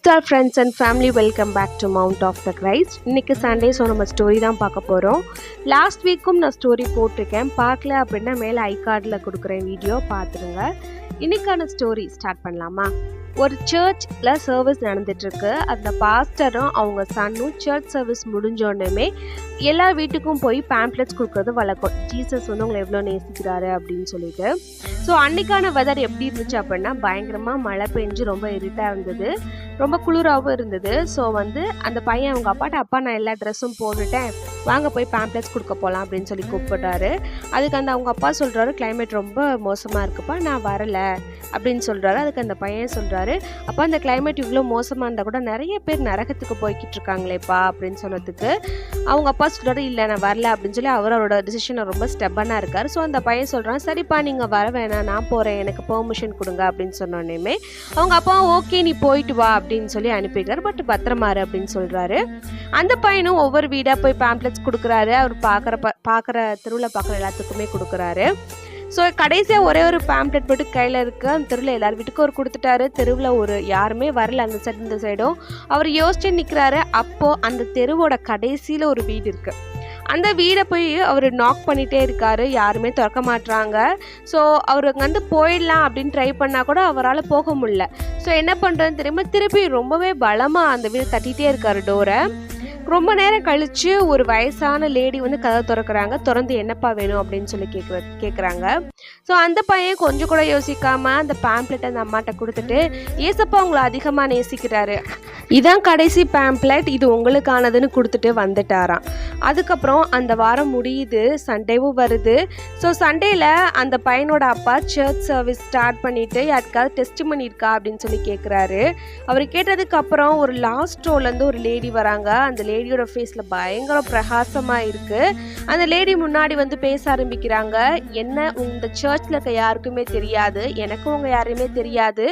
to our friends and family, welcome back to Mount of the Christ. இன்னைக்கு Sunday, so நம்ம story தான் பார்க்க போகிறோம். லாஸ்ட் வீக்கும் நான் ஸ்டோரி போட்டிருக்கேன். பார்க்கல அப்படின்னா மேலே ஐ கார்டில் கொடுக்குறேன், வீடியோ பார்த்துருங்க. இன்னைக்கான ஸ்டோரி ஸ்டார்ட் பண்ணலாமா? ஒரு சர்ச்சில் சர்வீஸ் நடந்துட்டுருக்கு. அதில் பாஸ்டரும் அவங்க சன்னும் சர்ச் சர்வீஸ் முடிஞ்சோடனே எல்லா வீட்டுக்கும் போய் பேம்ப்ளெட்ஸ் கொடுக்குறது வழக்கம். ஜீசஸ் வந்து உங்களை எவ்வளோ நேசிக்கிறாரு அப்படின்னு சொல்லிட்டு. ஸோ அன்னைக்கான வெதர் எப்படி இருந்துச்சு அப்படின்னா பயங்கரமாக மழை பெஞ்சு ரொம்ப இருட்டாக இருந்தது, ரொம்ப குளிராகவும் இருந்தது. ஸோ வந்து அந்த பையன் அவங்க அப்பாட்ட, அப்பா நான் எல்லா ட்ரெஸ்ஸும் போட்டுட்டேன், வாங்க போய் பேம்ப்ளெட்ஸ் கொடுக்க போகலாம் அப்படின்னு சொல்லி கூப்பிட்டாரு. அதுக்கு அந்த அவங்க அப்பா சொல்கிறாரு, கிளைமேட் ரொம்ப மோசமாக இருக்குப்பா, நான் வரலை அப்படின்னு சொல்கிறாரு. அதுக்கு அந்த பையன் சொல்கிறாரு, அப்போ அந்த கிளைமேட் இவ்வளோ மோசமாக இருந்தால் கூட நிறைய பேர் நரகத்துக்கு போய்கிட்டு இருக்காங்களேப்பா அப்படின்னு சொன்னதுக்கு அவங்க அப்பா சொல்கிறாரு, இல்லை நான் வரல அப்படின்னு சொல்லி அவரோட டிசிஷனை ரொம்ப ஸ்டெப்பனாக இருக்கார். ஸோ அந்த பையன் சொல்கிறான், சரிப்பா நீங்கள் வர வேணாம், நான் போகிறேன், எனக்கு பெர்மிஷன் கொடுங்க அப்படின்னு சொன்னோன்னே அவங்க அப்பா ஓகே நீ போயிட்டு வா அப்படின்னு சொல்லி அனுப்பிக்கிறார். பட் பத்திரமாரு அப்படின்னு சொல்கிறாரு. அந்த பையனும் ஒவ்வொரு வீடாக போய் பேம்ப்ளெட்ஸ் கொடுக்குறாரு. அவர் பார்க்குற தெருவில் பார்க்குற எல்லாத்துக்குமே கொடுக்குறாரு. ஸோ கடைசியாக ஒரே ஒரு பேம்ப்ளெட் போட்டு கையில் இருக்க அந்த தெருவில் எல்லார் வீட்டுக்கும் அவர் கொடுத்துட்டாரு. தெருவில் ஒரு யாருமே வரல, அந்த சைடு இந்த சைடும். அவர் யோசிச்சு நிற்கிறாரு. அப்போது அந்த தெருவோட கடைசியில் ஒரு வீடு இருக்குது. அந்த வீடை போய் அவர் நாக் பண்ணிகிட்டே இருக்காரு, யாருமே திறக்க மாட்டுறாங்க. ஸோ அவர் அங்கேருந்து போயிடலாம் அப்படின்னு ட்ரை பண்ணால் கூட அவரால் போக முடியல. ஸோ என்ன பண்ணுறதுன்னு தெரியுமா, திருப்பி ரொம்பவே பலமாக அந்த வீடு தட்டிகிட்டே இருக்காரு டோரை. ரொம்ப நேரம் கழித்து ஒரு வயசான லேடி வந்து கதை திறக்கிறாங்க. திறந்து என்னப்பா வேணும் அப்படின்னு சொல்லி கேட்குறாங்க. ஸோ அந்த பையன் கொஞ்சம் கூட யோசிக்காமல் அந்த பேம்ப்ளெட்டை அந்த அம்மாட்ட கொடுத்துட்டு, ஏசப்பா உங்களை அதிகமாக நேசிக்கிறாரு, இதான் கடைசி பேம்ப்ளெட், இது உங்களுக்கானதுன்னு கொடுத்துட்டு வந்துட்டாராம். அதுக்கப்புறம் அந்த வாரம் முடியுது, சண்டேவும் வருது. ஸோ சண்டேயில் அந்த பையனோட அப்பா சர்ச் சர்வீஸ் ஸ்டார்ட் பண்ணிவிட்டு யாருக்காவது டெஸ்ட் பண்ணியிருக்கா அப்படின்னு சொல்லி கேட்குறாரு. அவர் கேட்டதுக்கப்புறம் ஒரு லாஸ்ட் ரோலேருந்து ஒரு லேடி வராங்க. அந்த லேடியோட ஃபேஸில் பயங்கர பிரகாசமாக இருக்குது. அந்த லேடி முன்னாடி வந்து பேச ஆரம்பிக்கிறாங்க. என்ன இந்த சர்ச்சில் இருக்க யாருக்குமே தெரியாது, எனக்கும் உங்கள் யாரையுமே தெரியாது,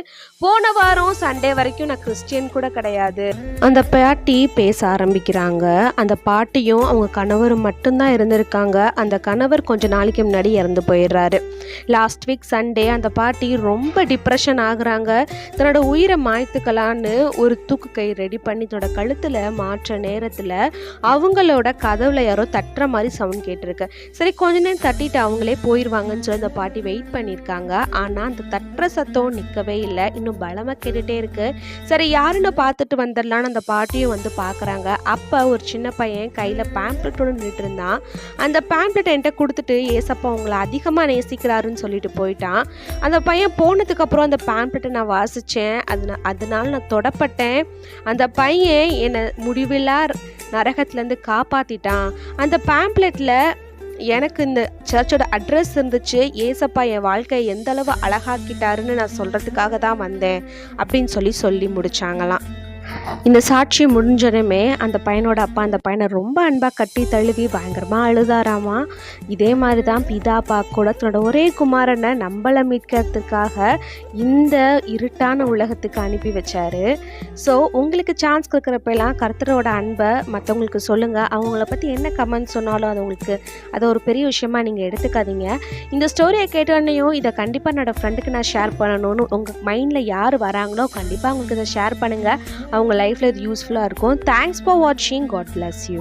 போன வாரம் சண்டே வரைக்கும் நான் கிறிஸ்டியன் கூட கிடையாது. அந்த பாட்டி பேச ஆரம்பிக்கிறாங்க. அந்த பாட்டியும் அவங்க கணவரும் மட்டும்தான் இருந்திருக்காங்க. அந்த கணவர் கொஞ்ச நாளைக்கு முன்னாடி இறந்து போயிடுறாரு. லாஸ்ட் வீக் சண்டே அந்த பாட்டி ரொம்ப டிப்ரெஷன் ஆகுறாங்க. தன்னோட உயிரை மாய்த்துக்கலான்னு ஒரு தூக்கு கை ரெடி பண்ணி தன்னோட கழுத்தில் மாற்ற நேரத்தில் அவங்களோட கதவுல யாரோ தட்டுற மாதிரி சவுண்ட் கேட்டிருக்கு. சரி கொஞ்ச நேரம் தட்டிட்டு அவங்களே போயிடுவாங்கன்னு சொல்லி அந்த பாட்டி வெயிட் பண்ணியிருக்காங்க. ஆனால் அந்த தட்டுற சத்தம் நிற்கவே இல்லை, இன்னும் பலமாக கேட்டுகிட்டே இருக்கு. சரி யாருன்னு பார்த்துட்டு வந்துடலான்னு அந்த பாட்டியும் வந்து பார்க்குறாங்க. அப்போ ஒரு சின்ன பையன் கையில் பேம்ப்ளெட்டோடு நின்றுட்டு இருந்தான். அந்த பேம்ப்ளெட்டை என்கிட்ட கொடுத்துட்டு, ஏசப்பா உங்களை அதிகமாக நேசிக்கிறாருன்னு சொல்லிட்டு போயிட்டான். அந்த பையன் போனதுக்கப்புறம் அந்த பேம்ப்ளெட்டை நான் வாசித்தேன், அதனால நான் தொடப்பட்டேன். அந்த பையன் என்னை முடிவில்லா நரகத்துலேருந்து காப்பாற்றிட்டான். அந்த பேம்ப்ளெட்டில் எனக்கு இந்த சர்ச்சோட அட்ரஸ் இருந்துச்சு, ஏசப்பா என் வாழ்க்கையை எந்த அளவு அழகாக்கிட்டாருன்னு நான் சொல்கிறதுக்காக தான் வந்தேன் அப்படின்னு சொல்லி முடிச்சாங்களாம். இந்த சாட்சி முடிஞ்சதுமே அந்த பையனோட அப்பா அந்த பையனை ரொம்ப அன்பாக கட்டி தழுவி பயங்கரமாக அழுதாராமா. இதே மாதிரி தான் பிதா கூட தன்னோட ஒரே குமாரனை நம்மளை மீட்கிறதுக்காக இந்த இருட்டான உலகத்துக்கு அனுப்பி வச்சாரு. ஸோ உங்களுக்கு சான்ஸ் கொடுக்குறப்பெல்லாம் கர்த்தரோட அன்பை மற்றவங்களுக்கு சொல்லுங்கள். அவங்கள பற்றி என்ன கமெண்ட் சொன்னாலும் அது உங்களுக்கு அதை ஒரு பெரிய விஷயமா நீங்கள் எடுத்துக்காதீங்க. இந்த ஸ்டோரியை கேட்டோன்னையும் இதை கண்டிப்பாக என்னோடய ஃப்ரெண்டுக்கு நான் ஷேர் பண்ணணும்னு உங்கள் மைண்டில் யார் வராங்களோ கண்டிப்பாக அவங்களுக்கு இதை ஷேர் பண்ணுங்கள். அவங்க லைஃப்பில் இது யூஸ்ஃபுல்லாக இருக்கும். தேங்க்ஸ் ஃபார் வாட்சிங். God bless you.